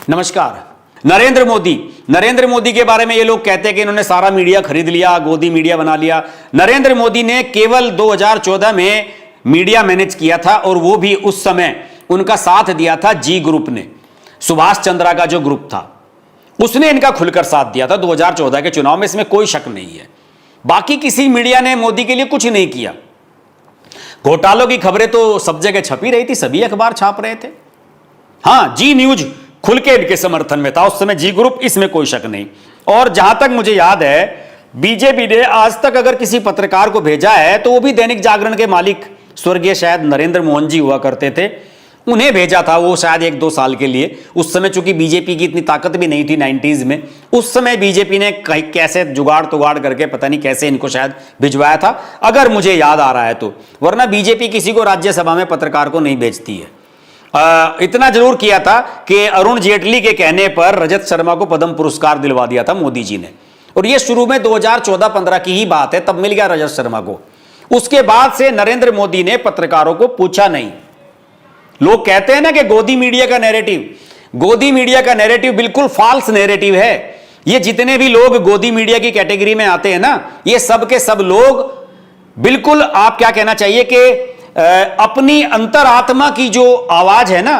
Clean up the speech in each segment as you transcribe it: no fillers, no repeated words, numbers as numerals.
नमस्कार। नरेंद्र मोदी के बारे में ये लोग कहते हैं कि इन्होंने सारा मीडिया खरीद लिया, गोदी मीडिया बना लिया। नरेंद्र मोदी ने केवल 2014 में मीडिया मैनेज किया था और वो भी उस समय उनका साथ दिया था जी ग्रुप ने, सुभाष चंद्रा का जो ग्रुप था उसने इनका खुलकर साथ दिया था 2014 के चुनाव में, इसमें कोई शक नहीं है। बाकी किसी मीडिया ने मोदी के लिए कुछ नहीं किया। घोटालों की खबरें तो सब जगह छपी रही थी, सभी अखबार छाप रहे थे। हां, जी न्यूज खुल के इनके समर्थन में था उस समय, जी ग्रुप, इसमें कोई शक नहीं। और जहां तक मुझे याद है, बीजेपी ने आज तक अगर किसी पत्रकार को भेजा है तो वो भी दैनिक जागरण के मालिक स्वर्गीय शायद नरेंद्र मोहन जी हुआ करते थे, उन्हें भेजा था। वो शायद 1-2 साल के लिए, उस समय चूंकि बीजेपी की इतनी ताकत भी नहीं थी 90s में, उस समय बीजेपी ने कहीं कैसे जुगाड़ तुगाड़ करके पता नहीं कैसे इनको शायद भिजवाया था, अगर मुझे याद आ रहा है तो। वरना बीजेपी किसी को राज्यसभा में पत्रकार को नहीं भेजती है। इतना जरूर किया था कि अरुण जेटली के कहने पर रजत शर्मा को पद्म पुरस्कार दिलवा दिया था मोदी जी ने, और यह शुरू में 2014-15 की ही बात है, तब मिल गया रजत शर्मा को। उसके बाद से नरेंद्र मोदी ने पत्रकारों को पूछा नहीं। लोग कहते हैं ना कि गोदी मीडिया का नैरेटिव बिल्कुल फॉल्स नैरेटिव है। ये जितने भी लोग गोदी मीडिया की कैटेगरी में आते हैं ना, ये सब के सब लोग बिल्कुल, आप क्या कहना चाहिए कि अपनी अंतरात्मा की जो आवाज है ना,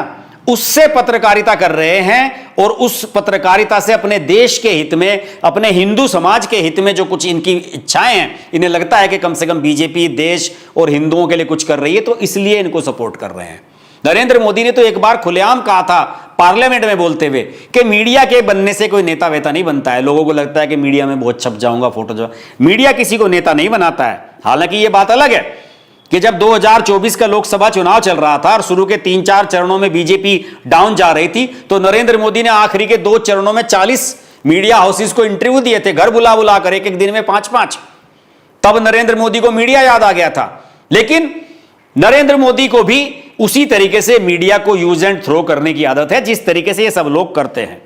उससे पत्रकारिता कर रहे हैं, और उस पत्रकारिता से अपने देश के हित में, अपने हिंदू समाज के हित में जो कुछ इनकी इच्छाएं हैं, इन्हें लगता है कि कम से कम बीजेपी देश और हिंदुओं के लिए कुछ कर रही है, तो इसलिए इनको सपोर्ट कर रहे हैं। नरेंद्र मोदी ने तो एक बार खुलेआम कहा था पार्लियामेंट में बोलते हुए कि मीडिया के बनने से कोई नेता वेता नहीं बनता है। लोगों को लगता है कि मीडिया में बहुत छप जाऊंगा, फोटो जो, मीडिया किसी को नेता नहीं बनाता है। हालांकि यह बात अलग है कि जब 2024 का लोकसभा चुनाव चल रहा था और शुरू के 3-4 चरणों में बीजेपी डाउन जा रही थी, तो नरेंद्र मोदी ने आखिरी के 2 चरणों में 40 मीडिया हाउसेस को इंटरव्यू दिए थे, घर बुला बुला कर, एक दिन में 5-5। तब नरेंद्र मोदी को मीडिया याद आ गया था। लेकिन नरेंद्र मोदी को भी उसी तरीके से मीडिया को यूज एंड थ्रो करने की आदत है, जिस तरीके से ये सब लोग करते हैं।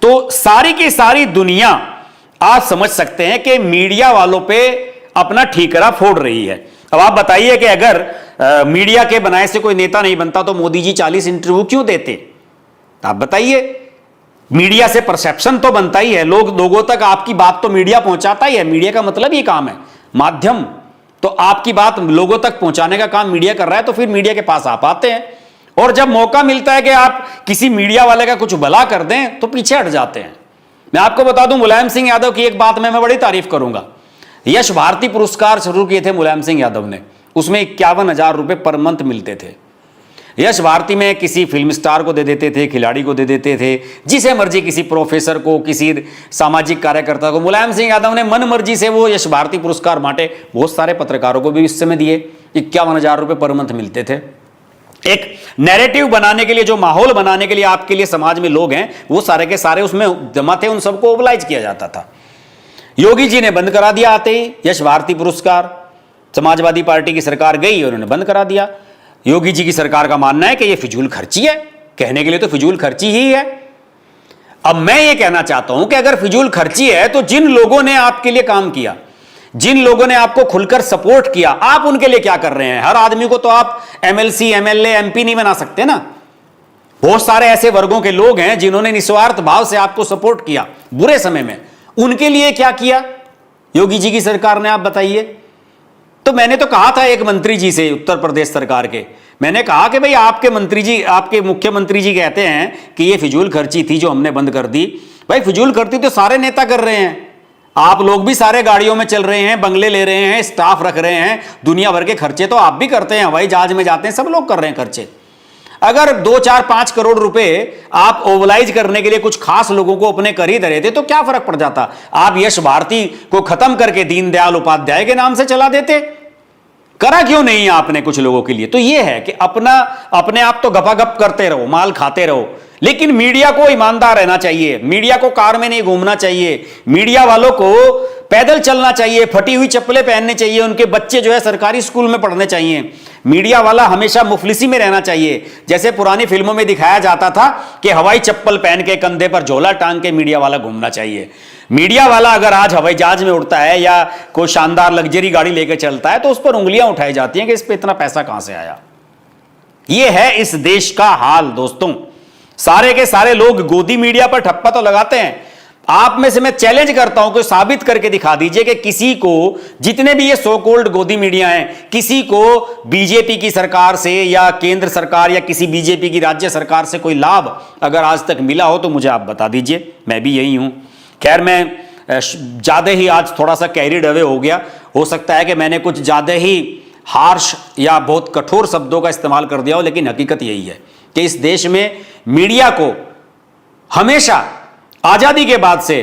तो सारी की सारी दुनिया, आप समझ सकते हैं कि मीडिया वालों पे अपना ठीकरा फोड़ रही है। अब आप बताइए कि अगर मीडिया के बनाए से कोई नेता नहीं बनता तो मोदी जी 40 इंटरव्यू क्यों देते? आप बताइए। मीडिया से परसेप्शन तो बनता ही है, लोगों तक आपकी बात तो मीडिया पहुंचाता ही है। मीडिया का मतलब ही काम है, माध्यम। तो आपकी बात लोगों तक पहुंचाने का काम मीडिया कर रहा है, तो फिर मीडिया के पास आप आते हैं। और जब मौका मिलता है कि आप किसी मीडिया वाले का कुछ भला कर दें, तो पीछे हट जाते हैं। मैं आपको बता दूं, मुलायम सिंह यादव की एक बात में मैं बड़ी तारीफ करूंगा। यश भारती पुरस्कार शुरू किए थे मुलायम सिंह यादव ने, उसमें 51,000 रुपए पर मंथ मिलते थे। यश भारती में किसी फिल्म स्टार को दे देते थे, खिलाड़ी को दे देते थे, जिसे मर्जी, किसी प्रोफेसर को, किसी सामाजिक कार्यकर्ता को। मुलायम सिंह यादव ने मन मर्जी से वो यश भारती पुरस्कार बांटे। बहुत सारे पत्रकारों को भी इस समय दिए, 51,000 रुपए पर मंथ मिलते थे। एक नैरेटिव बनाने के लिए, जो माहौल बनाने के लिए आपके लिए समाज में लोग हैं, वो सारे के सारे उसमें जमा थे, उन सबको ओबलाइज किया जाता था। योगी जी ने बंद करा दिया आते ही यश भारती पुरस्कार। समाजवादी पार्टी की सरकार गई और उन्होंने बंद करा दिया। योगी जी की सरकार का मानना है कि यह फिजूल खर्ची है, कहने के लिए तो फिजूल खर्ची ही है। अब मैं ये कहना चाहता हूं कि अगर फिजूल खर्ची है, तो जिन लोगों ने आपके लिए काम किया, जिन लोगों ने आपको खुलकर सपोर्ट किया, आप उनके लिए क्या कर रहे हैं? हर आदमी को तो आप एमएलसी, एमएलए, एमपी नहीं बना सकते ना। बहुत सारे ऐसे वर्गों के लोग हैं जिन्होंने निस्वार्थ भाव से आपको सपोर्ट किया बुरे समय में। उनके लिए क्या किया योगी जी की सरकार ने, आप बताइए। तो मैंने तो कहा था एक मंत्री जी से, उत्तर प्रदेश सरकार के, मैंने कहा कि भाई आपके मंत्री जी, आपके मुख्यमंत्री जी कहते हैं कि ये फिजूल खर्ची थी जो हमने बंद कर दी। भाई फिजूल खर्ची तो सारे नेता कर रहे हैं, आप लोग भी सारे गाड़ियों में चल रहे हैं, बंगले ले रहे हैं, स्टाफ रख रहे हैं, दुनिया भर के खर्चे तो आप भी करते हैं, हवाई जहाज में जाते हैं, सब लोग कर रहे हैं खर्चे। अगर 2, 4, 5 करोड़ रुपए आप ओवलाइज करने के लिए कुछ खास लोगों को अपने कर ही दे रहे थे, तो क्या फर्क पड़ जाता? आप यश भारती को खत्म करके दीनदयाल उपाध्याय के नाम से चला देते। करा क्यों नहीं आपने कुछ लोगों के लिए? तो यह है कि अपने आप तो गपागप करते रहो, माल खाते रहो, लेकिन मीडिया को ईमानदार रहना चाहिए। मीडिया को कार में नहीं घूमना चाहिए, मीडिया वालों को पैदल चलना चाहिए, फटी हुई चप्पलें पहननी चाहिए, उनके बच्चे जो है सरकारी स्कूल में पढ़ने चाहिए। मीडिया वाला हमेशा मुफलिसी में रहना चाहिए। जैसे पुरानी फिल्मों में दिखाया जाता था कि हवाई चप्पल पहन के, कंधे पर झोला टांग के मीडिया वाला घूमना चाहिए। मीडिया वाला अगर आज हवाई जहाज में उड़ता है या कोई शानदार लग्जरी गाड़ी लेकर चलता है, तो उस पर उंगलियां उठाई जाती हैं कि इस पर इतना पैसा कहां से आया। यह है इस देश का हाल दोस्तों। सारे के सारे लोग गोदी मीडिया पर ठप्पा तो लगाते हैं। आप में से मैं चैलेंज करता हूं कि साबित करके दिखा दीजिए कि किसी को, जितने भी ये सो कॉल्ड गोदी मीडिया हैं, किसी को बीजेपी की सरकार से या केंद्र सरकार या किसी बीजेपी की राज्य सरकार से कोई लाभ अगर आज तक मिला हो तो मुझे आप बता दीजिए। मैं भी यही हूं। खैर, मैं ज्यादा ही आज थोड़ा सा कैरिड अवे हो गया। हो सकता है कि मैंने कुछ ज्यादा ही हार्श या बहुत कठोर शब्दों का इस्तेमाल कर दिया हो, लेकिन हकीकत यही है कि इस देश में मीडिया को हमेशा आजादी के बाद से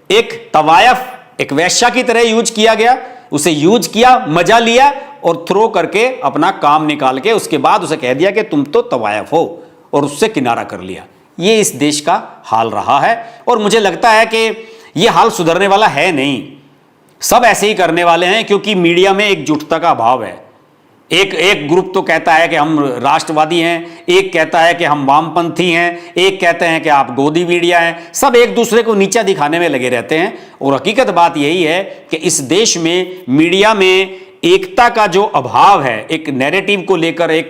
एक तवायफ, एक वैश्या की तरह यूज किया गया। उसे यूज किया, मजा लिया और थ्रो करके अपना काम निकाल के उसके बाद उसे कह दिया कि तुम तो तवायफ हो, और उससे किनारा कर लिया। ये इस देश का हाल रहा है और मुझे लगता है कि यह हाल सुधरने वाला है नहीं। सब ऐसे ही करने वाले हैं क्योंकि मीडिया में एकजुटता का अभाव है। एक ग्रुप तो कहता है कि हम राष्ट्रवादी हैं, एक कहता है कि हम वामपंथी हैं, एक कहते हैं कि आप गोदी मीडिया हैं। सब एक दूसरे को नीचा दिखाने में लगे रहते हैं और हकीकत बात यही है कि इस देश में मीडिया में एकता का जो अभाव है, एक नैरेटिव को लेकर, एक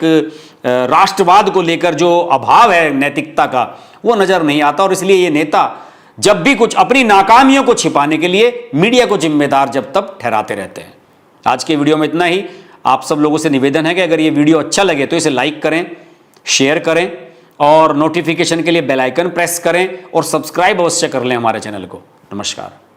राष्ट्रवाद को लेकर जो अभाव है नैतिकता का, वो नजर नहीं आता। और इसलिए ये नेता जब भी कुछ अपनी नाकामियों को छिपाने के लिए मीडिया को जिम्मेदार जब तब ठहराते रहते हैं। आज के वीडियो में इतना ही। आप सब लोगों से निवेदन है कि अगर ये वीडियो अच्छा लगे तो इसे लाइक करें, शेयर करें और नोटिफिकेशन के लिए बेल आइकन प्रेस करें और सब्सक्राइब अवश्य कर लें हमारे चैनल को। नमस्कार।